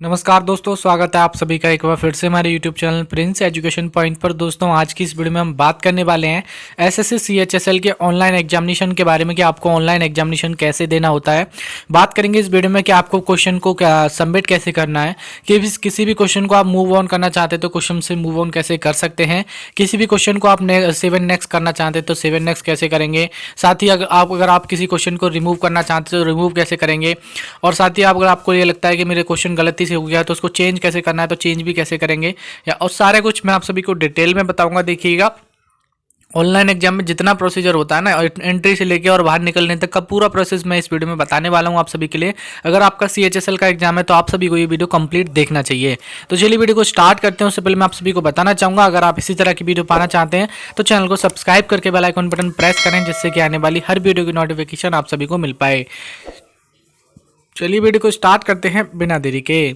नमस्कार दोस्तों, स्वागत है आप सभी का एक बार फिर से हमारे YouTube channel Prince education point पर। दोस्तों, आज की इस वीडियो में हम बात करने वाले हैं एसएससी सीएचएसएल के ऑनलाइन एग्जामिनेशन के बारे में कि आपको ऑनलाइन एग्जामिनेशन कैसे देना होता है। बात करेंगे इस वीडियो में कि आपको क्वेश्चन को सबमिट कैसे करना है, कि किसी भी क्वेश्चन को आप मूव ऑन करना चाहते हैं तो क्वेश्चन से मूव ऑन कैसे कर सकते हैं, किसी भी क्वेश्चन को आप 7 नेक्स्ट करना चाहते हैं तो 7 नेक्स्ट कैसे करेंगे, साथ ही अगर आप किसी क्वेश्चन को रिमूव करना चाहते हैं तो रिमूव कैसे करेंगे, और साथ ही अगर आपको ये लगता है कि मेरे क्वेश्चन गलती से हो गया तो उसको चेंज कैसे करना है तो चेंज भी कैसे करेंगे, या और सारे कुछ मैं आप सभी को डिटेल में बताऊंगा। देखिएगा, ऑनलाइन एग्जाम में जितना प्रोसीजर होता है ना, एंट्री से लेके और बाहर निकलने तक का पूरा प्रोसेस मैं इस वीडियो में बताने वाला हूं आप सभी के लिए। अगर आपका सीएचएसएल का एग्जाम है तो आप सभी को ये वीडियो कंप्लीट देखना चाहिए। तो चलिए वीडियो को स्टार्ट करते हैं। उससे पहले मैं आप सभी को बताना चाहूंगा, अगर आप इसी तरह की वीडियो पाना चाहते हैं तो चैनल को सब्सक्राइब करके बेल आइकन बटन प्रेस करें, जिससे कि आने वाली हर वीडियो की नोटिफिकेशन आप सभी को मिल पाए। चलिए वीडियो को स्टार्ट करते हैं बिना देरी के।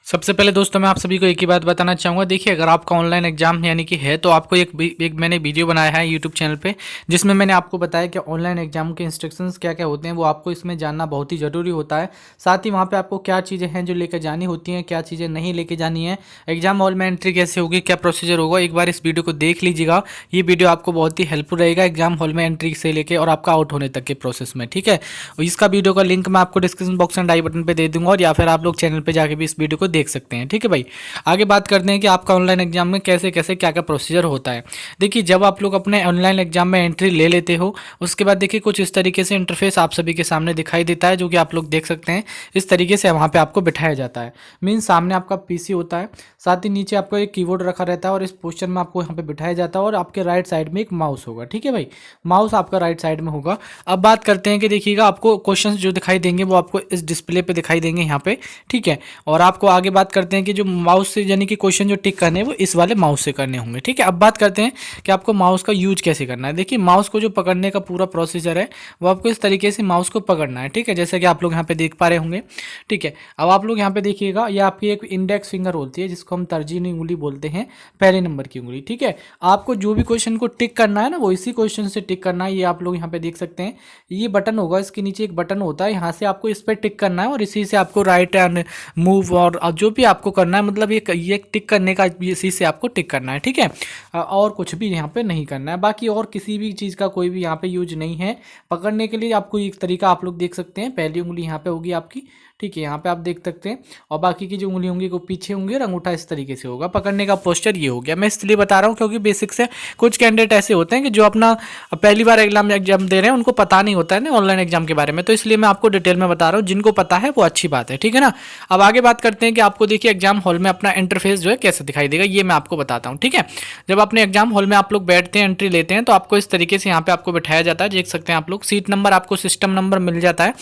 सबसे पहले दोस्तों मैं आप सभी को एक ही बात बताना चाहूँगा। देखिए, अगर आपका ऑनलाइन एग्जाम यानी कि है तो आपको एक मैंने वीडियो बनाया है यूट्यूब चैनल पे, जिसमें मैंने आपको बताया कि ऑनलाइन एग्जाम के इंस्ट्रक्शंस क्या क्या होते हैं, वो आपको इसमें जानना बहुत ही ज़रूरी होता है। साथ ही वहाँ पे आपको क्या चीज़ें हैं जो लेकर जानी होती हैं, क्या चीज़ें नहीं लेके जानी है, एग्जाम हॉल में एंट्री कैसे होगी, क्या प्रोसीजर होगा। एक बार इस वीडियो को देख लीजिएगा, ये वीडियो आपको बहुत ही हेल्पफुल रहेगा एग्जाम हॉल में एंट्री से लेकर और आपका आउट होने तक के प्रोसेस में। ठीक है, इसका वीडियो का लिंक मैं आपको description box and I button पर दे दूंगा, और या फिर आप लोग चैनल पर जाकर भी इस वीडियो को देख सकते हैं। ठीक है भाई, आगे बात करते हैं कि आपका ऑनलाइन एग्जाम में कैसे कैसे क्या क्या प्रोसीजर होता है। देखिए, जब आप लोग अपने ऑनलाइन एग्जाम में एंट्री ले लेते हो, उसके बाद देखिए कुछ इस तरीके से इंटरफेस आप सभी के सामने दिखाई देता है, जो कि आप लोग देख सकते हैं। इस तरीके से वहाँ पे आपको बिठाया जाता है। मीन्स सामने आपका पीसी होता है, साथ ही नीचे आपको एक कीबोर्ड रखा रहता है, और इस पोस्टर में आपको यहाँ पे बिठाया जाता है, और आपके राइट साइड में एक माउस होगा। ठीक है भाई, माउस आपका राइट साइड में होगा। अब बात करते हैं कि देखिएगा, आपको क्वेश्चन जो दिखाई देंगे वो आपको इस डिस्प्ले पे दिखाई देंगे यहाँ पे। ठीक है, और आपको आगे बात करते हैं कि जो माउस से यानी कि क्वेश्चन जो टिक करने हैं वो इस वाले माउस से करने होंगे। ठीक है, अब बात करते हैं कि आपको माउस का यूज कैसे करना है। देखिए, माउस को जो पकड़ने का पूरा प्रोसीजर है वो आपको इस तरीके से माउस को पकड़ना है। ठीक है, जैसे कि आप लोग यहाँ पे देख पा रहे होंगे। ठीक है, अब आप लोग यहाँ पे देखिएगा, ये आपकी एक इंडेक्स फिंगर होती है, जिसको हम तर्जीनी उंगली बोलते हैं, पहले नंबर की उंगली। ठीक है, आपको जो भी क्वेश्चन को टिक करना है ना, वो इसी क्वेश्चन से टिक करना है। ये आप लोग यहाँ पे देख सकते हैं, ये बटन होगा, इसके नीचे एक बटन होता है, यहाँ से आपको इस पर टिक करना है, और इसी से आपको राइट एंड मूव और जो भी आपको करना है, मतलब ये टिक करने का इसी से आपको टिक करना है। ठीक है, और कुछ भी यहाँ पे नहीं करना है। बाकी और किसी भी चीज़ का कोई भी यहाँ पे यूज नहीं है। पकड़ने के लिए आपको एक तरीका आप लोग देख सकते हैं, पहली उंगली यहाँ पे होगी आपकी। ठीक है, यहाँ पे आप देख सकते हैं, और बाकी की जो उंगली होंगी वो पीछे होंगे, और अंगूठा इस तरीके से होगा। पकड़ने का पोस्चर ये हो गया। मैं इसलिए बता रहा हूँ क्योंकि बेसिक से कुछ कैंडिडेट ऐसे होते हैं कि जो अपना पहली बार एग्जाम दे रहे हैं, उनको पता नहीं होता है ना ऑनलाइन एग्जाम के बारे में, तो इसलिए मैं आपको डिटेल में बता रहा हूँ। जिनको पता है वो अच्छी बात है। ठीक है ना, अब आगे बात करते हैं कि आपको देखिए एग्जाम हॉल में अपना इंटरफेस जो है कैसे दिखाई देगा, ये मैं आपको बताता हूँ। ठीक है, जब अपने एग्जाम हॉल में आप लोग बैठते हैं, एंट्री लेते हैं, तो आपको इस तरीके से यहाँ पे आपको बिठाया जाता है। देख सकते हैं आप लोग, सीट नंबर आपको सिस्टम नंबर मिल जाता है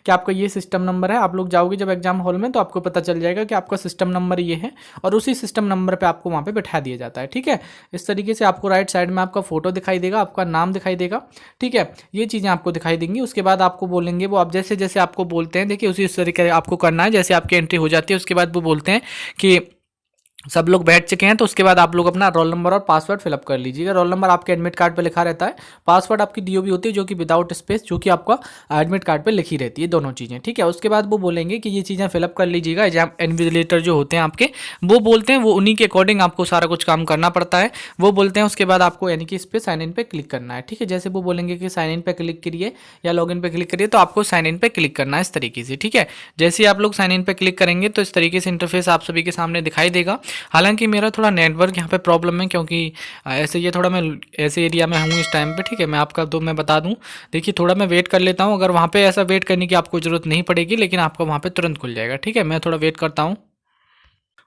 कि आपका ये सिस्टम नंबर है। आप लोग जाओगे जब एग्जाम हॉल में तो आपको पता चल जाएगा कि आपका सिस्टम नंबर ये है, और उसी सिस्टम नंबर पे आपको वहाँ पे बैठा दिया जाता है। ठीक है, इस तरीके से आपको राइट साइड में आपका फोटो दिखाई देगा, आपका नाम दिखाई देगा। ठीक है, ये चीज़ें आपको दिखाई देंगी। उसके बाद आपको बोलेंगे, वो आप जैसे जैसे आपको बोलते हैं, देखिए उसी तरीके आपको करना है। जैसे आपकी एंट्री हो जाती है, उसके बाद वो बोलते हैं कि सब लोग बैठ चुके हैं, तो उसके बाद आप लोग अपना रोल नंबर और पासवर्ड फिलअप कर लीजिएगा। रोल नंबर आपके एडमिट कार्ड पे लिखा रहता है, पासवर्ड आपकी डीओबी होती है जो कि विदाउट स्पेस, जो कि आपका एडमिट कार्ड पे लिखी रहती है, दोनों चीज़ें। ठीक है, उसके बाद वो बोलेंगे कि ये चीज़ें फिलअप कर लीजिएगा। एग्जाम इन्विजिलेटर जो होते हैं आपके, वो बोलते हैं, वो उन्हीं के अकॉर्डिंग आपको सारा कुछ काम करना पड़ता है। वो बोलते हैं उसके बाद आपको यानी कि इस पर साइन इन पे क्लिक करना है। ठीक है, जैसे वो बोलेंगे कि साइन इन पे क्लिक करिए या लॉग इन पे क्लिक करिए, तो आपको साइन इन पे क्लिक करना है इस तरीके से। ठीक है, जैसे ही आप लोग साइन इन पे क्लिक करेंगे तो इस तरीके से इंटरफेस आप सभी के सामने दिखाई देगा। हालांकि मेरा थोड़ा नेटवर्क यहाँ पे प्रॉब्लम है, क्योंकि ऐसे ये थोड़ा मैं ऐसे एरिया में हूँ इस टाइम पे। ठीक है, मैं आपका तो मैं बता दूँ, देखिए थोड़ा मैं वेट कर लेता हूँ। अगर वहाँ पे ऐसा वेट करने की आपको ज़रूरत नहीं पड़ेगी, लेकिन आपका वहाँ पे तुरंत खुल जाएगा। ठीक है, मैं थोड़ा वेट करता हूँ।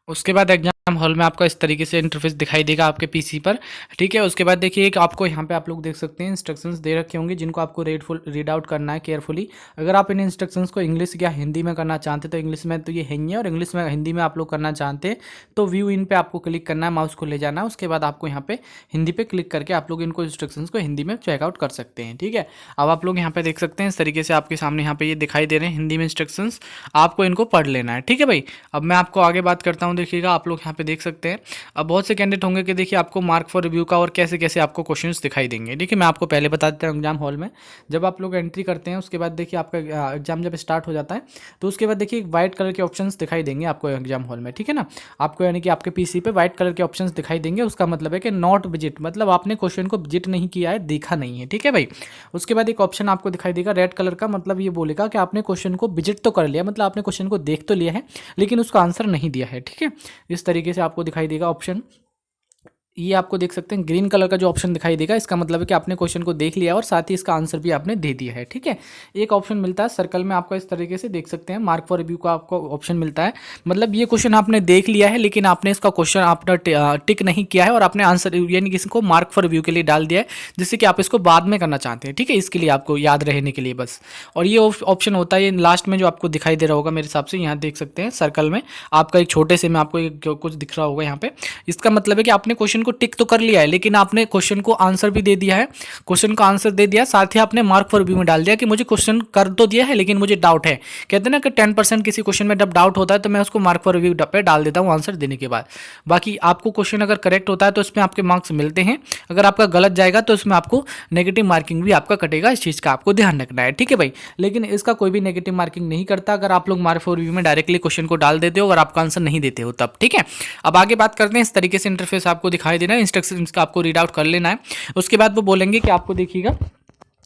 उसके बाद एग्जाम हॉल में आपका इस तरीके से इंटरफेस दिखाई देगा आपके पीसी पर। ठीक है, उसके बाद देखिए एक आपको यहाँ पे आप लोग देख सकते हैं इंस्ट्रक्शंस दे रखे होंगे, जिनको आपको रीड आउट करना है केयरफुली। अगर आप इन इंस्ट्रक्शंस को इंग्लिश या हिंदी में करना चाहते हैं तो इंग्लिश में तो ये है ही है, और इंग्लिश में हिंदी में आप लोग करना चाहते हैं तो व्यू इन पे आपको क्लिक करना है, माउस को ले जाना है। उसके बाद आपको यहाँ पे हिंदी पे क्लिक करके आप लोग इनको इंस्ट्रक्शंस को हिंदी में चेकआउट कर सकते हैं। ठीक है, अब आप लोग यहाँ पे देख सकते हैं इस तरीके से आपके सामने यहाँ पे ये दिखाई दे रहे हैं हिंदी में इंस्ट्रक्शंस, आपको इनको पढ़ लेना है। ठीक है भाई, अब मैं आपको आगे बात करता हूँ। देखिएगा, आप लोग यहाँ पे देख सकते हैं। अब बहुत से कैंडिडेट होंगे कि देखिए आपको मार्क फॉर रिव्यू का और कैसे कैसे आपको क्वेश्चंस दिखाई देंगे। देखिए मैं आपको पहले बता देता हूँ, एग्जाम हॉल में जब आप लोग एंट्री करते हैं उसके बाद देखिए आपका एग्जाम जब स्टार्ट हो जाता है तो उसके बाद देखिए व्हाइट कलर के ऑप्शंस दिखाई देंगे आपको एग्जाम हॉल में, ठीक है ना। आपको यानी कि आपके पीसी पे व्हाइट कलर के ऑप्शंस दिखाई देंगे, उसका मतलब है कि नॉट विजिट, मतलब आपने क्वेश्चन को विजिट नहीं किया है, देखा नहीं है, ठीक है भाई। उसके बाद एक ऑप्शन आपको दिखाई देगा रेड कलर का, मतलब ये बोलेगा कि आपने क्वेश्चन को विजिट तो कर लिया, मतलब आपने क्वेश्चन को देख तो लिया है लेकिन उसका आंसर नहीं दिया है, ठीक है। इस तरीके से आपको दिखाई देगा ऑप्शन। ये आपको देख सकते हैं ग्रीन कलर का जो ऑप्शन दिखाई देगा, इसका मतलब है कि आपने क्वेश्चन को देख लिया और साथ ही इसका आंसर भी आपने दे दिया है, ठीक है। एक ऑप्शन मिलता है सर्कल में, आपको इस तरीके से देख सकते हैं मार्क फॉर रिव्यू का आपको ऑप्शन मिलता है, मतलब ये क्वेश्चन आपने देख लिया है लेकिन आपने इसका क्वेश्चन आपने टिक नहीं किया है और आपने आंसर यानी कि इसको मार्क फॉर रिव्यू के लिए डाल दिया है, जिससे कि आप इसको बाद में करना चाहते हैं, ठीक है, इसके लिए आपको याद रहने के लिए बस। और ये ऑप्शन होता है लास्ट में जो आपको दिखाई दे रहा होगा मेरे हिसाब से, यहाँ देख सकते हैं सर्कल में आपका एक छोटे से में आपको कुछ दिख रहा होगा यहाँ पे। इसका मतलब है कि आपने क्वेश्चन को टिक तो कर लिया है लेकिन आपने क्वेश्चन को आंसर भी दे दिया है, क्वेश्चन का आंसर दे दिया, साथ ही आपने मार्क फॉर रिव्यू में डाल दिया कि मुझे क्वेश्चन कर तो दिया है लेकिन मुझे डाउट है। कहते हैं ना कि 10% किसी क्वेश्चन में जब डाउट होता है तो मैं उसको मार्क फॉर रिव्यू पे डाल देता हूँ आंसर देने के बाद। बाकी आपको क्वेश्चन अगर करेक्ट होता है तो इसमें आपके मार्क्स मिलते हैं, अगर आपका गलत जाएगा तो इसमें आपको नेगेटिव मार्किंग भी आपका कटेगा, इस चीज़ का आपको ध्यान रखना है, ठीक है भाई। लेकिन इसका कोई भी नेगेटिव मार्किंग नहीं करता अगर आप लोग मार्क फॉर रिव्यू में डायरेक्टली क्वेश्चन को डाल देते हो और आपका आंसर नहीं देते हो तब, ठीक है। अब आगे बात करते हैं, इस तरीके से इंटरफेस आपको दिखाई देना है, इंस्ट्रक्शन का आपको रीड आउट कर लेना है। उसके बाद वो बोलेंगे कि आपको देखिएगा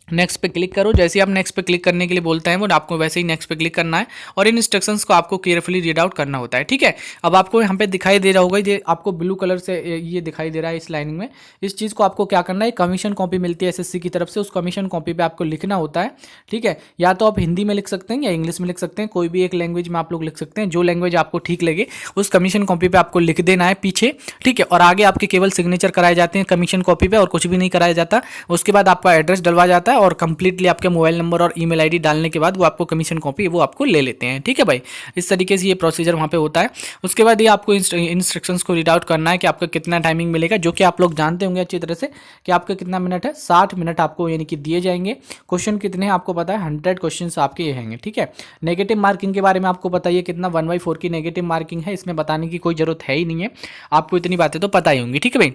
नेक्स्ट पे क्लिक करो, जैसे ही आप नेक्स्ट पे क्लिक करने के लिए बोलते हैं वो आपको वैसे ही नेक्स्ट पे क्लिक करना है और इन इंस्ट्रक्शंस को आपको केयरफुली रीड आउट करना होता है, ठीक है। अब आपको यहाँ पे दिखाई दे रहा होगा ये आपको ब्लू कलर से ये दिखाई दे रहा है इस लाइनिंग में, इस चीज़ को आपको क्या करना है, कमीशन कॉपी मिलती है एसएससी की तरफ से, उस कमीशन कॉपी पे आपको लिखना होता है, ठीक है। या तो आप हिंदी में लिख सकते हैं या इंग्लिश में लिख सकते हैं, कोई भी एक लैंग्वेज में आप लोग लिख सकते हैं, जो लैंग्वेज आपको ठीक लगे उस कमीशन कॉपी पे आपको लिख देना है पीछे, ठीक है। और आगे आपके केवल सिग्नेचर कराए जाते हैं कमीशन कॉपी पे और कुछ भी नहीं कराया जाता। उसके बाद आपका एड्रेस डलवा जाता है और कंप्लीटली आपके मोबाइल नंबर और ईमेल आईडी डालने के बाद वो आपको कमीशन कॉपी वो आपको ले लेते हैं, ठीक है भाई। इस तरीके से ये प्रोसीजर वहाँ पे होता है। उसके बाद ये आपको इंस्ट्रक्शंस को रीड आउट करना है कि आपका कितना टाइमिंग मिलेगा, जो कि आप लोग जानते होंगे अच्छी तरह से कि आपका कितना मिनट है, 60 मिनट आपको यानी कि दिए जाएंगे। क्वेश्चन कितने हैं आपको पता है, 100 क्वेश्चन आपके ये हैं, ठीक है। नेगेटिव मार्किंग के बारे में आपको बताइए कितना 1/4 की नेगेटिव मार्किंग है, इसमें बताने की कोई जरूरत है ही नहीं है, आपको इतनी बातें तो पता ही होंगी, ठीक है भाई।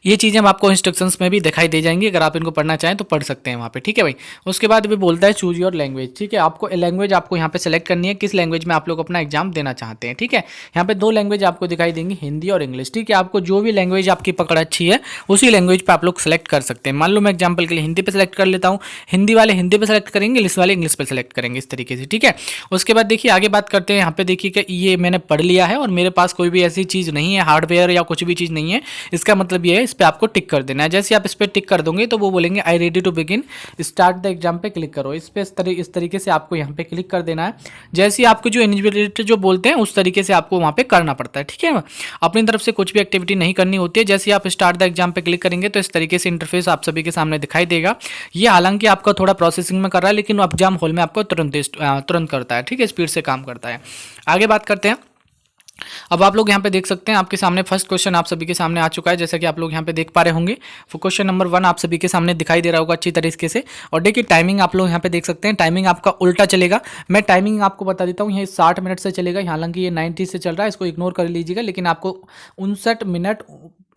ये चीज़ें आपको इंस्ट्रक्शंस में भी दिखाई दे जाएंगी, अगर आप इनको पढ़ना चाहें तो पढ़ सकते हैं वहाँ पे, ठीक है भाई। उसके बाद भी बोलता है चूज योर लैंग्वेज, ठीक है। आपको लैंग्वेज आपको यहाँ पे सेलेक्ट करनी है, किस लैंग्वेज में आप लोग अपना एग्जाम देना चाहते हैं, ठीक है। यहाँ पे 2 लैंग्वेज आपको दिखाई देंगी, हिंदी और इंग्लिश, ठीक है। आपको जो भी लैंग्वेज आपकी पकड़ अच्छी है उसी लैंग्वेज पर आप लोग सेलेक्ट कर सकते हैं। मान लो मैं एग्जाम्पल के लिए हिंदी पर सेलेक्ट कर लेता हूँ, हिंदी वाले हिंदी पर सेलेक्ट करेंगे, इंग्लिश वाले इंग्लिश पर सेलेक्ट करेंगे, इस तरीके से, ठीक है। उसके बाद देखिए आगे बात करते हैं, यहाँ पे देखिए कि ये मैंने पढ़ लिया है और मेरे पास कोई भी ऐसी चीज़ नहीं है, हार्डवेयर या कुछ भी चीज़ नहीं है, इसका मतलब ये है इस पर आपको टिक कर देना है। जैसे आप इस पर टिक कर दोगे तो वो बोलेंगे I ready to begin, start the exam पे क्लिक करो, इस पे इस तरीके से आपको यहाँ पे क्लिक कर देना है। जैसे ही आपको जो एलिजिबिलिटी जो बोलते हैं उस तरीके से आपको वहाँ पे करना पड़ता है, ठीक है। अपनी तरफ से कुछ भी एक्टिविटी नहीं करनी होती है। जैसे ही आप स्टार्ट द एग्जाम पे क्लिक करेंगे तो इस तरीके से इंटरफेस आप सभी के सामने दिखाई देगा। ये हालांकि आपका थोड़ा प्रोसेसिंग में कर रहा है लेकिन एग्जाम हॉल में आपको तुरंत करता है, ठीक है, स्पीड से काम करता है। आगे बात करते हैं। अब आप लोग यहाँ पे देख सकते हैं आपके सामने फर्स्ट क्वेश्चन आप सभी के सामने आ चुका है, जैसा कि आप लोग यहाँ पे देख पा रहे होंगे। क्वेश्चन नंबर 1 आप सभी के सामने दिखाई दे रहा होगा अच्छी तरीके से। और देखिए टाइमिंग आप लोग यहाँ पे देख सकते हैं, टाइमिंग आपका उल्टा चलेगा। मैं टाइमिंग आपको बता देता हूँ, ये 60 मिनट से चलेगा, हालांकि ये 90 से चल रहा है, इसको इग्नोर कर लीजिएगा, लेकिन आपको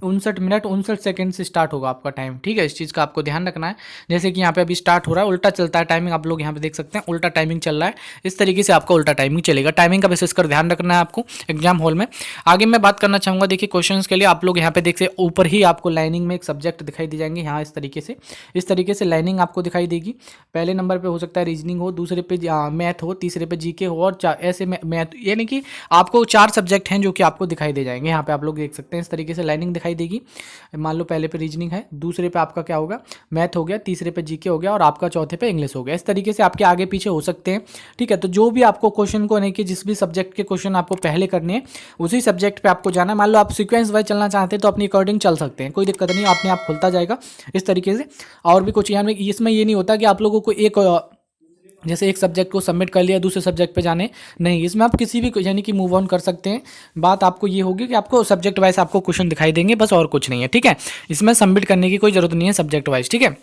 59 सेकंड से स्टार्ट होगा आपका टाइम, ठीक है। इस चीज़ का आपको ध्यान रखना है। जैसे कि यहाँ पे अभी स्टार्ट हो रहा है, उल्टा चलता है टाइमिंग, आप लोग यहाँ पे देख सकते हैं उल्टा टाइमिंग चल रहा है, इस तरीके से आपका उल्टा टाइमिंग चलेगा। टाइमिंग का विशेष कर ध्यान रखना है आपको एग्जाम हॉल में। आगे मैं बात करना चाहूँगा, देखिए क्वेश्चंस के लिए आप लोग यहाँ पे देख सकते ऊपर ही आपको लाइनिंग में एक सब्जेक्ट दिखाई दी जाएंगे, यहाँ इस तरीके से लाइनिंग आपको दिखाई देगी। पहले नंबर पे हो सकता है रीजनिंग हो, दूसरे पे मैथ हो, तीसरे पे जीके हो और ऐसे मैथ, यानी कि आपको 4 सब्जेक्ट हैं जो कि आपको दिखाई दे जाएंगे। यहाँ पे आप लोग देख सकते हैं इस तरीके से लाइनिंग दिखाई देगी। मान लो पहले पे रीजनिंग है, दूसरे पे आपका क्या होगा, मैथ हो गया, तीसरे पे जीके हो गया और आपका चौथे पे इंग्लिश हो गया। इस तरीके से आपके आगे पीछे हो सकते हैं, ठीक है। तो जो भी आपको क्वेश्चन को नहीं कि जिस भी सब्जेक्ट के क्वेश्चन आपको पहले करने हैं उसी सब्जेक्ट पे आपको जाना है। मान लो आप सीक्वेंस वाइज चलना चाहते हैं तो अपनी अकॉर्डिंग चल सकते हैं, कोई दिक्कत नहीं, अपने आप खुलता जाएगा इस तरीके से। और भी कुछ यहाँ इसमें ये नहीं होता कि आप लोगों को जैसे एक सब्जेक्ट को सबमिट कर लिया दूसरे सब्जेक्ट पे जाने, नहीं, इसमें आप किसी भी यानी कि मूव ऑन कर सकते हैं। बात आपको ये होगी कि आपको सब्जेक्ट वाइज आपको क्वेश्चन दिखाई देंगे, बस और कुछ नहीं है, ठीक है। इसमें सबमिट करने की कोई जरूरत नहीं है सब्जेक्ट वाइज, ठीक है।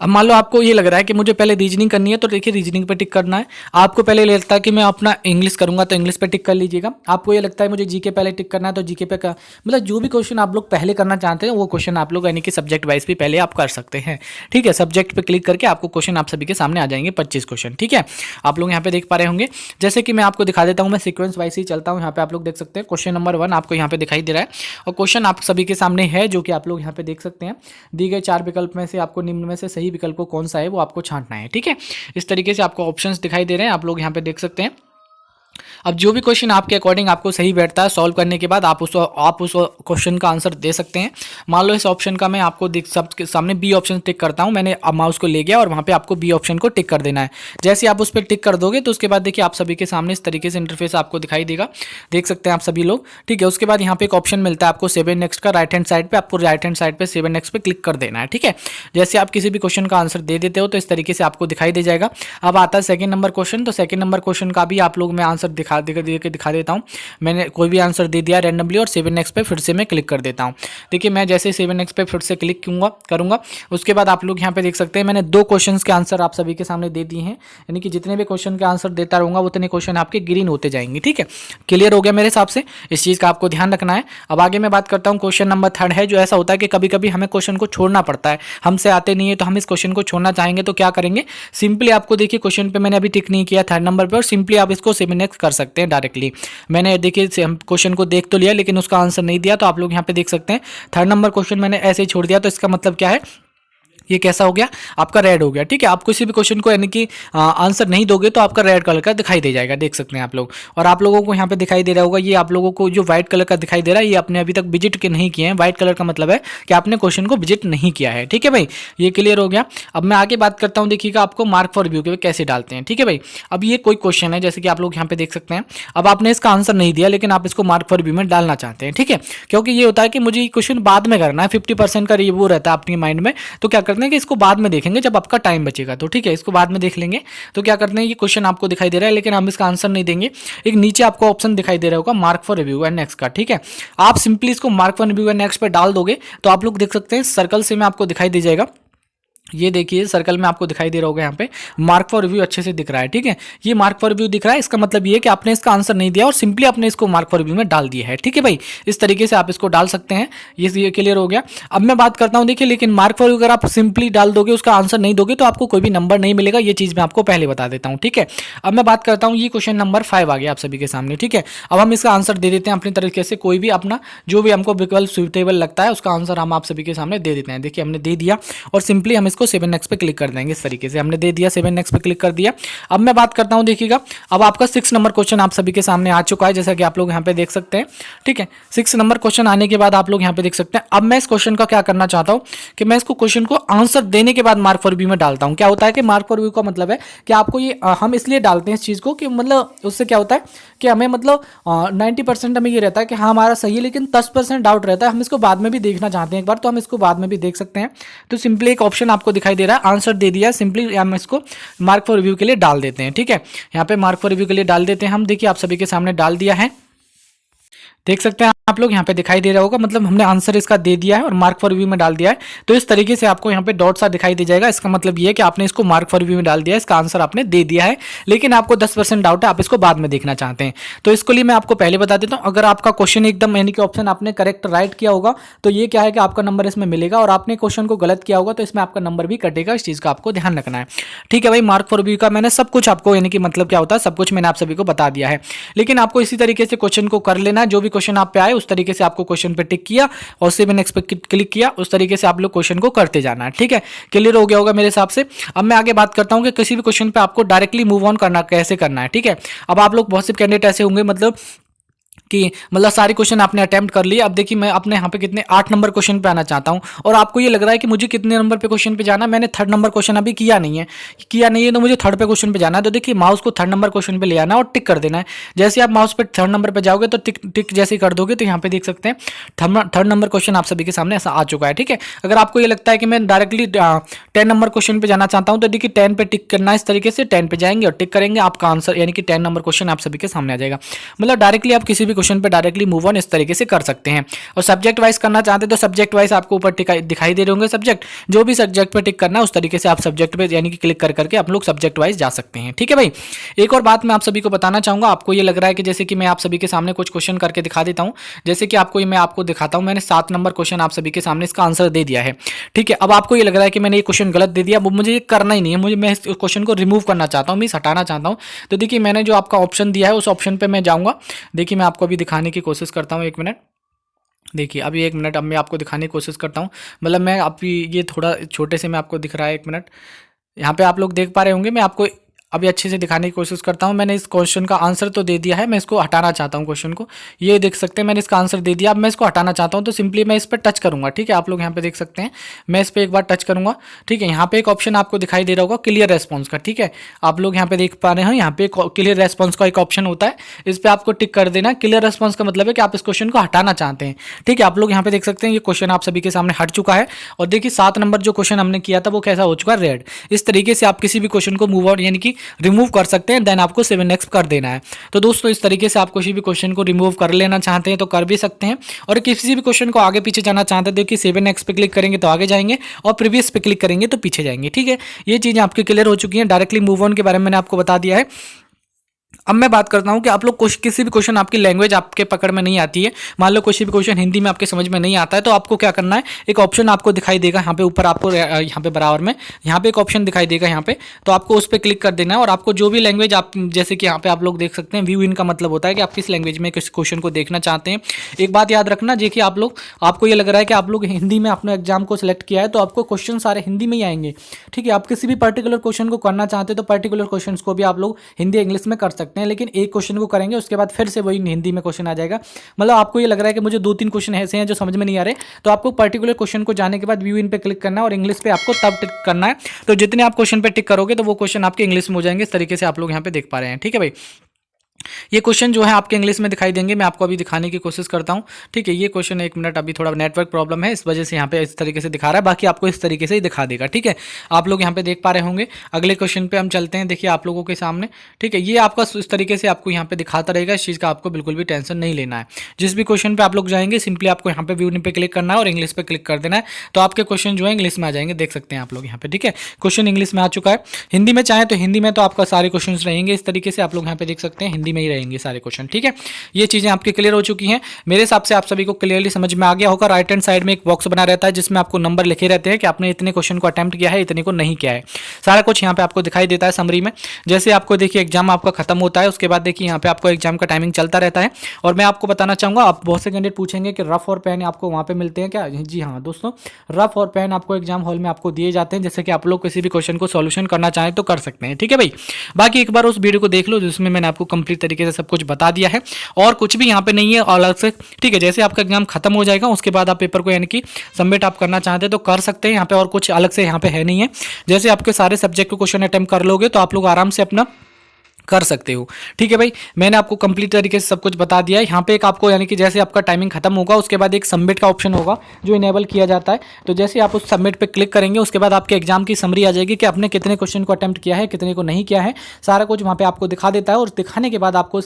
अब मान लो आपको ये लग रहा है कि मुझे पहले रीजनिंग करनी है, तो देखिए रीजनिंग पे टिक करना है। आपको पहले लगता है कि मैं अपना इंग्लिश करूंगा, तो इंग्लिश पे टिक कर लीजिएगा। आपको ये लगता है मुझे जीके पहले टिक करना है, तो जीके पे का मतलब जो भी क्वेश्चन आप लोग पहले करना चाहते हैं वो क्वेश्चन आप लोग यानी कि सब्जेक्ट वाइज भी पहले आप कर सकते हैं। ठीक है, सब्जेक्ट पे क्लिक करके आपको क्वेश्चन आप सभी के सामने आ जाएंगे 25 क्वेश्चन। ठीक है, आप लोग यहाँ पे देख पा रहे होंगे। जैसे कि मैं आपको दिखा देता हूँ, मैं सीक्वेंस वाइज ही चलता हूँ। यहाँ पे आप लोग देख सकते हैं क्वेश्चन नंबर 1 आपको यहाँ पे दिखाई दे रहा है, और क्वेश्चन आप सभी के सामने है जो कि आप लोग यहाँ पे देख सकते हैं। दी गए 4 विकल्प में से आपको निम्न में से सही विकल्प को कौन सा है वो आपको छांटना है। ठीक है, इस तरीके से आपको ऑप्शंस दिखाई दे रहे हैं, आप लोग यहाँ पे देख सकते हैं। अब जो भी क्वेश्चन आपके अकॉर्डिंग आपको सही बैठता है, सॉल्व करने के बाद आप उस क्वेश्चन का आंसर दे सकते हैं। मान लो इस ऑप्शन का मैं आपको सबके सामने बी ऑप्शन टिक करता हूं, मैंने अब माउस को ले गया और वहां पे आपको बी ऑप्शन को टिक कर देना है। जैसे आप उस पर टिक कर दोगे तो उसके बाद देखिए आप सभी के सामने इस तरीके से इंटरफेस आपको दिखाई देगा, देख सकते हैं आप सभी लोग। ठीक है, उसके बाद यहाँ पे एक ऑप्शन मिलता है आपको 7 नेक्स्ट का, राइट हैंड साइड पे आपको राइट हैंड साइड पे 7 नेक्स्ट पे क्लिक कर देना है। ठीक है, जैसे आप किसी भी क्वेश्चन का आंसर दे देते हो तो इस तरीके से आपको दिखाई दे जाएगा। अब आता है सेकंड नंबर क्वेश्चन, तो सेकंड नंबर क्वेश्चन का भी आप लोग मैं आंसर दिखा देता हूं। मैंने कोई भी आंसर दे दिया रैंडमली और 7 नेक्स्ट पे फिर से मैं क्लिक कर देता हूं। देखिए मैं जैसे 7 नेक्स्ट पे फिर से क्लिक करूंगा, उसके बाद आप लोग यहां पे देख सकते हैं मैंने 2 क्वेश्चंस के आंसर आप सभी के सामने दे दिए हैं। यानी कि जितने भी क्वेश्चन के आंसर देता रहूंगा उतने क्वेश्चन आपके ग्रीन होते जाएंगे। ठीक है, क्लियर हो गया मेरे हिसाब से, इस चीज़ का आपको ध्यान रखना है। अब आगे मैं बात करता हूँ, क्वेश्चन नंबर 3 है। जो ऐसा होता है कि कभी कभी हमें क्वेश्चन को छोड़ना पड़ता है, हमसे आते नहीं है तो हम इस क्वेश्चन को छोड़ना चाहेंगे तो क्या करेंगे, सिंपली आपको देखिए क्वेश्चन पे मैंने अभी टिक नहीं किया 3rd नंबर पे, और सिंपली आप इसको 7 नेक्स्ट कर सकते हैं डायरेक्टली। मैंने देखिए क्वेश्चन को देख तो लिया लेकिन उसका आंसर नहीं दिया, तो आप लोग यहाँ पे देख सकते हैं 3rd नंबर क्वेश्चन मैंने ऐसे ही छोड़ दिया। तो इसका मतलब क्या है, ये कैसा हो गया, आपका रेड हो गया। ठीक है, आप किसी भी क्वेश्चन को यानी कि आंसर नहीं दोगे तो आपका रेड कलर का दिखाई दे जाएगा, देख सकते हैं आप लोग। और आप लोगों को यहाँ पे दिखाई दे रहा होगा, ये आप लोगों को जो व्हाइट कलर का दिखाई दे रहा है ये आपने अभी तक विजिट के नहीं किए हैं। व्हाइट कलर का मतलब है कि आपने क्वेश्चन को विजिट नहीं किया है। ठीक है भाई, ये क्लियर हो गया। अब मैं आगे बात करता हूँ, देखिएगा आपको मार्क फॉर रिव्यू के कैसे डालते हैं। ठीक है भाई, अब ये कोई क्वेश्चन है जैसे कि आप लोग यहाँ पे देख सकते हैं, अब आपने इसका आंसर नहीं दिया लेकिन आप इसको मार्क फॉर रिव्यू में डालना चाहते हैं। ठीक है, क्योंकि ये होता है कि मुझे ये क्वेश्चन बाद में करना है, 50% का वो रहता है अपनी माइंड में, तो क्या करते हैं कि इसको बाद में देखेंगे जब आपका टाइम बचेगा। तो ठीक है, इसको बाद में देख लेंगे। तो क्या करते हैं, ये क्वेश्चन आपको दिखाई दे रहा है लेकिन हम इसका आंसर नहीं देंगे। एक नीचे आपको ऑप्शन दिखाई दे रहा होगा mark for review and next का। ठीक है, आप सिंपली इसको mark for review and next पे डाल दोगे तो आप लोग देख सकते हैं सर्कल से में आपको दिखाई दे जाएगा। ये देखिए सर्कल में आपको दिखाई दे रहा होगा, यहाँ पे मार्क फॉर रिव्यू अच्छे से दिख रहा है। ठीक है, ये मार्क फॉर रिव्यू दिख रहा है, इसका मतलब ये है कि आपने इसका आंसर नहीं दिया और सिंपली आपने इसको मार्क फॉर रिव्यू में डाल दिया है। ठीक है भाई, इस तरीके से आप इसको डाल सकते हैं। ये क्लियर हो गया। अब मैं बात करता हूँ, देखिए लेकिन मार्क फॉर रिव्यू अगर आप सिंपली डाल दोगे, उसका आंसर नहीं दोगे तो आपको कोई भी नंबर नहीं मिलेगा। ये चीज़ मैं आपको पहले बता देता हूँ। ठीक है, अब मैं बात करता हूँ, ये क्वेश्चन नंबर 5 आ गया आप सभी के सामने। ठीक है, अब हम इसका आंसर दे देते हैं अपनी तरीके से, कोई भी अपना जो भी हमको विकल्प सुटेबल लगता है उसका आंसर हम आप सभी के सामने दे देते हैं। देखिए हमने दे दिया और सिंपली हम इसको 7 नेक्स्ट पे क्लिक कर देंगे। इस तरीके से हमने दे दिया, 7 नेक्स्ट पे क्लिक कर दिया। अब मैं बात करता हूं, देखिएगा अब आपका 6 नंबर क्वेश्चन आप सभी के सामने आ चुका है, जैसा कि आप लोग यहां पे देख सकते हैं। ठीक है, 6 नंबर क्वेश्चन आने के बाद आप लोग यहां पे देख सकते हैं। अब मैं इस क्वेश्चन का क्या करना चाहता हूं कि मैं इसको क्वेश्चन को आंसर देने के बाद मार्क फॉर रिव्यू में डालता हूं। क्या होता है कि मार्क फॉर रिव्यू का मतलब है कि आपको ये हम इसलिए डालते हैं इस चीज को कि मतलब उससे क्या होता है कि हमें मतलब 90% हमें ये रहता है कि हाँ हमारा सही है, लेकिन 10% डाउट रहता है, हम इसको बाद में भी देखना चाहते हैं एक बार, तो हम इसको बाद में भी देख सकते हैं। तो सिंपली एक ऑप्शन आपको दिखाई दे रहा है, आंसर दे दिया, सिंपली हम इसको मार्क फॉर रिव्यू के लिए डाल देते हैं। ठीक है, यहाँ पे मार्क फॉर रिव्यू के लिए डाल देते हैं हम। देखिए आप सभी के सामने डाल दिया है, देख सकते हैं आप लोग, यहाँ पे दिखाई दे रहा होगा, मतलब हमने आंसर इसका दे दिया है और मार्क फॉर रिव्यू में डाल दिया है। तो इस तरीके से आपको यहाँ पे डॉट सा दिखाई दे जाएगा। इसका मतलब ये है कि आपने इसको मार्क फॉर रिव्यू में डाल दिया है, इसका आंसर आपने दे दिया है, लेकिन आपको 10% डाउट है, आप इसको बाद में देखना चाहते हैं। तो इसके लिए मैं आपको पहले बता देता हूँ, अगर आपका क्वेश्चन एकदम यानी कि ऑप्शन आपने करेक्ट राइट किया होगा तो ये क्या है कि आपका नंबर इसमें मिलेगा, और आपने क्वेश्चन को गलत किया होगा तो इसमें आपका नंबर भी कटेगा। इस चीज़ का आपको ध्यान रखना है। ठीक है भाई, मार्क फॉर रिव्यू का मैंने सब कुछ आपको यानी कि मतलब क्या होता है सब कुछ मैंने आप सभी को बता दिया है, लेकिन आपको इसी तरीके से क्वेश्चन को कर लेना है। जो भी क्वेश्चन आप पे आए उस तरीके से आपको क्वेश्चन पे टिक किया और 7 नेक्स्ट पे क्लिक किया, उस तरीके से आप लोग क्वेश्चन को करते जाना है। ठीक है, क्लियर हो गया होगा मेरे हिसाब से। अब मैं आगे बात करता हूं कि किसी भी क्वेश्चन पे आपको डायरेक्टली मूव ऑन करना कैसे करना है। ठीक है, अब आप लोग बहुत से कैंडिडेट ऐसे होंगे मतलब कि मतलब सारे क्वेश्चन आपने अटेम्प्ट कर लिए। अब देखिए मैं अपने यहाँ पे कितने 8 नंबर क्वेश्चन पे आना चाहता हूँ, और आपको ये लग रहा है कि मुझे कितने नंबर पे क्वेश्चन पे जाना है। मैंने 3rd नंबर क्वेश्चन अभी किया नहीं है तो मुझे 3rd पे क्वेश्चन पे जाना है। तो देखिए माउस को 3rd नंबर क्वेश्चन पे ले आना और टिक कर देना है। जैसे आप माउस पे 3rd नंबर पे जाओगे तो टिक जैसे ही कर दोगे तो यहाँ पे देख सकते हैं 3rd नंबर क्वेश्चन आप सभी के सामने ऐसा आ चुका है। ठीक है, अगर आपको ये लगता है कि मैं डायरेक्टली 10 नंबर क्वेश्चन पे जाना चाहता हूँ तो देखिए 10 पे टिक करना है, इस तरीके से 10 पे जाएंगे और टिक करेंगे, आपका आंसर यानी कि 10 नंबर क्वेश्चन आप सभी के सामने आ जाएगा। मतलब डायरेक्टली आप किसी भी क्वेश्चन पे डायरेक्टली मूव ऑन इस तरीके से कर सकते हैं। और सब्जेक्ट वाइज करना चाहते हैं तो सब्जेक्ट वाइज आपको ऊपर दिखाई दे रहे होंगे सब्जेक्ट, जो भी सब्जेक्ट पे टिक करना है उस तरीके से आप सब्जेक्ट पे यानी कि क्लिक कर करके आप लोग सब्जेक्ट वाइज जा सकते हैं। ठीक है भाई, एक और बात मैं आप सभी को बताना चाहूंगा। आपको ये लग रहा है कि जैसे कि मैं आप सभी के सामने कुछ क्वेश्चन करके दिखा देता हूं, जैसे कि आपको मैं आपको दिखाता हूं, मैंने 7 नंबर क्वेश्चन आप सभी के सामने इसका आंसर दे दिया है। ठीक है, अब आपको ये लग रहा है कि मैंने ये क्वेश्चन गलत दे दिया, मुझे ये करना ही नहीं है, मैं इस क्वेश्चन को रिमूव करना चाहता हूँ, मैं हटाना चाहता हूँ। तो देखिए मैंने जो आपका ऑप्शन दिया है उस ऑप्शन पे मैं जाऊँगा। देखिए मैं आपको अभी दिखाने की कोशिश करता हूँ, 1 मिनट। देखिए अभी 1 मिनट, अब मैं आपको दिखाने की कोशिश करता हूँ। मतलब मैं अभी ये थोड़ा छोटे से मैं आपको दिख रहा है, 1 मिनट। यहाँ पे आप लोग देख पा रहे होंगे, मैं आपको अभी अच्छे से दिखाने की कोशिश करता हूँ। मैंने इस क्वेश्चन का आंसर तो दे दिया है, मैं इसको हटाना चाहता हूँ क्वेश्चन को। ये देख सकते हैं मैंने इसका आंसर दे दिया, अब मैं इसको हटाना चाहता हूँ तो सिंपली मैं इस पर टच करूँगा। ठीक है, आप लोग यहाँ पे देख सकते हैं, मैं इस पर एक बार टच करूँगा। ठीक है, यहाँ पे एक ऑप्शन आपको दिखाई दे रहा होगा क्लियर रेस्पॉन्स का। ठीक है, आप लोग यहाँ पे देख पा रहे हैं, यहाँ पे क्लियर रेस्पॉन्स का एक ऑप्शन होता है, इस पर आपको टिक कर देना। क्लियर रेस्पॉन्स का मतलब है कि आप इस क्वेश्चन को हटाना चाहते हैं। ठीक है, आप लोग यहाँ पे देख सकते हैं ये क्वेश्चन आप सभी के सामने हट चुका है। और देखिए 7 नंबर जो क्वेश्चन हमने किया था वो कैसा हो चुका है, रेड। इस तरीके से आप किसी भी क्वेश्चन को मूव आउट यानी कि रिमूव कर सकते हैं, देन आपको 7x कर देना है। तो दोस्तों इस तरीके से आप किसी भी क्वेश्चन को रिमूव कर लेना चाहते हैं तो कर भी सकते हैं, और किसी भी क्वेश्चन को आगे पीछे जाना चाहते हैं तो कि 7x पे क्लिक करेंगे तो आगे जाएंगे और प्रीवियस पे क्लिक करेंगे तो पीछे जाएंगे। ठीक है, ये चीज़ें आपकी क्लियर हो चुकी हैं। डायरेक्टली मूव ऑन के बारे में मैंने आपको बता दिया है। अब मैं बात करता हूं कि आप लोग किसी भी क्वेश्चन आपकी लैंग्वेज आपके पकड़ में नहीं आती है, मान लो किसी भी क्वेश्चन हिंदी में आपके समझ में नहीं आता है, तो आपको क्या करना है, एक ऑप्शन आपको दिखाई देगा यहाँ पे ऊपर, आपको यहाँ पे बराबर में यहाँ पे एक ऑप्शन दिखाई देगा यहाँ पे, तो आपको उस पर क्लिक कर देना है। और आपको जो भी लैंग्वेज आप, जैसे कि यहाँ पे आप लोग देख सकते हैं व्यू इन का मतलब होता है कि आप किस लैंग्वेज में किस क्वेश्चन को देखना चाहते हैं। एक बात याद रखना, देखिए आप लोग, आपको ये लग रहा है कि आप लोग हिंदी में अपने एग्जाम को सिलेक्ट किया है तो आपको क्वेश्चन सारे हिंदी में ही आएंगे। ठीक है, आप किसी भी पर्टिकुलर क्वेश्चन को करना चाहते हैं तो पर्टिकुलर क्वेश्चन को भी आप लोग हिंदी इंग्लिश में कर सकते हैं, लेकिन एक क्वेश्चन को करेंगे उसके बाद फिर से वही हिंदी में क्वेश्चन आ जाएगा। मतलब आपको ये लग रहा है कि मुझे 2-3 क्वेश्चन ऐसे हैं जो समझ में नहीं आ रहे, तो आपको पर्टिकुलर क्वेश्चन को जाने के बाद व्यू इन पे क्लिक करना है और इंग्लिश पे आपको तब टिक करना है। तो जितने आप क्वेश्चन पे टिक करोगे तो वो क्वेश्चन आपके इंग्लिश में हो जाएंगे। इस तरीके से आप लोग यहाँ पे देख पा रहे हैं। ठीक है भाई, ये क्वेश्चन जो है आपके इंग्लिश में दिखाई देंगे, मैं आपको अभी दिखाने की कोशिश करता हूं। ठीक है, ये क्वेश्चन 1 मिनट, अभी थोड़ा नेटवर्क प्रॉब्लम है इस वजह से यहाँ पे इस तरीके से दिखा रहा है, बाकी आपको इस तरीके से ही दिखा देगा। ठीक है, आप लोग यहाँ पे देख पा रहे होंगे। अगले क्वेश्चन पे हम चलते हैं, देखिए आप लोगों के सामने। ठीक है, ये आपका इस तरीके से आपको यहाँ पे दिखाता रहेगा, इस चीज़ का आपको बिल्कुल भी टेंशन नहीं लेना है। जिस भी क्वेश्चन पे आप लोग जाएंगे सिंपली आपको यहाँ पे व्यू पे क्लिक करना है और इंग्लिश पे क्लिक कर देना है, तो आपके क्वेश्चन जो है इंग्लिश में आ जाएंगे। देख सकते हैं आप लोग यहाँ पे। ठीक है, क्वेश्चन इंग्लिश में आ चुका है। हिंदी में चाहे तो हिंदी में तो आपका सारे क्वेश्चन रहेंगे इस तरीके से, आप लोग यहाँ पे देख सकते हैं हिंदी में ही रहेंगे सारे क्वेश्चन। ठीक है, ये चीजें आपकी क्लियर हो चुकी हैं। मेरे हिसाब से आप सभी को क्लियरली समझ में आ गया होगा। राइट हैंड साइड में एक बॉक्स बना रहता है जिसमें आपको नंबर लिखे रहते हैं कि आपने इतने क्वेश्चन को अटेम्प्ट किया है, इतने को नहीं किया है। सारा कुछ यहाँ पे आपको दिखाई देता है समरी में। जैसे आपको देखिए एग्जाम आपका खत्म होता है, उसके बाद देखिए यहाँ पे आपको एग्जाम का टाइमिंग चलता रहता है। और मैं आपको बताना चाहूंगा, आप बहुत से कैंडिडेट पूछेंगे कि रफ और पेन आपको वहाँ पे मिलते हैं क्या? जी हाँ दोस्तों, रफ और पेन आपको एग्जाम हॉल में आपको दिए जाते हैं, जैसे कि आप लोग किसी भी क्वेश्चन को सॉल्यूशन करना चाहें तो कर सकते हैं। ठीक है भाई, बाकी एक बार उस वीडियो को देख लो जिसमें मैंने आपको कंप्लीट तरीके से सब कुछ बता दिया है, और कुछ भी यहाँ पे नहीं है अलग से। ठीक है, जैसे आपका एग्जाम खत्म हो जाएगा उसके बाद आप पेपर को यानी कि सबमिट आप करना चाहते हैं तो कर सकते हैं यहाँ पे, और कुछ अलग से यहाँ पे है नहीं है। जैसे आपके सारे सब्जेक्ट को क्वेश्चन अटेम्प्ट कर लोगे तो आप लोग आराम से अपना कर सकते हो। ठीक है भाई, मैंने आपको कंप्लीट तरीके से सब कुछ बता दिया है। यहाँ पे एक आपको यानी कि जैसे आपका टाइमिंग खत्म होगा उसके बाद एक सबमिट का ऑप्शन होगा जो इनेबल किया जाता है, तो जैसे आप उस सबमिट पे क्लिक करेंगे उसके बाद आपके एग्जाम की समरी आ जाएगी कि आपने कितने क्वेश्चन को अटेम्प्ट किया है, कितने को नहीं किया है, सारा कुछ वहाँ पे आपको दिखा देता है। और दिखाने के बाद आपको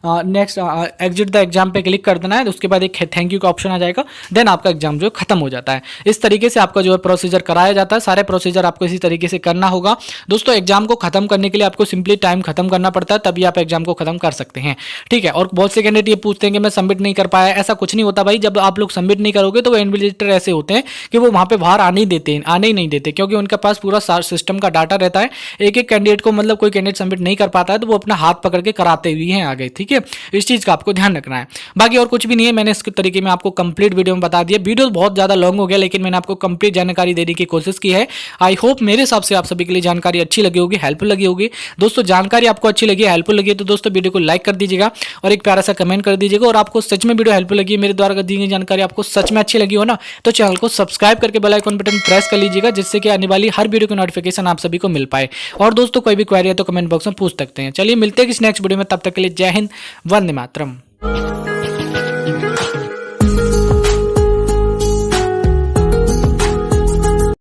नेक्स्ट एग्जिट द एग्जाम पे क्लिक कर देना है, उसके बाद एक थैंक यू का ऑप्शन आ जाएगा, देन आपका एग्जाम जो खत्म हो जाता है। इस तरीके से आपका जो है प्रोसीजर कराया जाता है, सारे प्रोसीजर आपको इसी तरीके से करना होगा। दोस्तों एग्जाम को खत्म करने के लिए आपको सिंपली टाइम खत्म करना पड़ता है, तभी आप एग्जाम को खत्म कर सकते हैं। ठीक है, और बहुत से कैंडिडेट ये पूछते हैं कि मैं सबमिट नहीं कर पाया, ऐसा कुछ नहीं होता भाई। जब आप लोग सबमिट नहीं करोगे तो वो इन्विजिलेटर ऐसे होते हैं कि वो वहां पे बाहर आने ही नहीं देते, क्योंकि उनके पास पूरा सिस्टम का डाटा रहता है। एक एक कैंडिडेट को, मतलब कोई कैंडिडेट सबमिट नहीं कर पाता है तो वो अपना हाथ पकड़ के कराते हुए हैं आगे। ठीक है, इस चीज का आपको ध्यान रखना है, बाकी और कुछ भी नहीं है। मैंने इस तरीके में आपको कंप्लीट वीडियो में बता दिया। वीडियो बहुत ज्यादा लॉन्ग हो गया लेकिन मैंने आपको कंप्लीट जानकारी देने की कोशिश की है। आई होप मेरे हिसाब से आप सभी के लिए जानकारी अच्छी लगी होगी, हेल्पफुल लगी होगी। दोस्तों जानकारी आपको अच्छी लगी, हेल्पफुल लगी तो दोस्तों वीडियो को लाइक कर दीजिएगा और एक प्यारा सा कमेंट कर दीजिएगा। और आपको सच में वीडियो हेल्पफुल लगी, मेरे द्वारा दी गई जानकारी आपको सच में अच्छी लगी हो ना, तो चैनल को सब्सक्राइब करके बेल आइकन बटन प्रेस कर लीजिएगा, जिससे कि आने वाली हर वीडियो की नोटिफिकेशन आप सभी को मिल पाए। और दोस्तों कोई भी क्वेरी है तो कमेंट बॉक्स में पूछ सकते हैं। चलिए मिलते हैं किसी नेक्स्ट वीडियो में, तब तक के लिए जय हिंद, वंदे मातरम।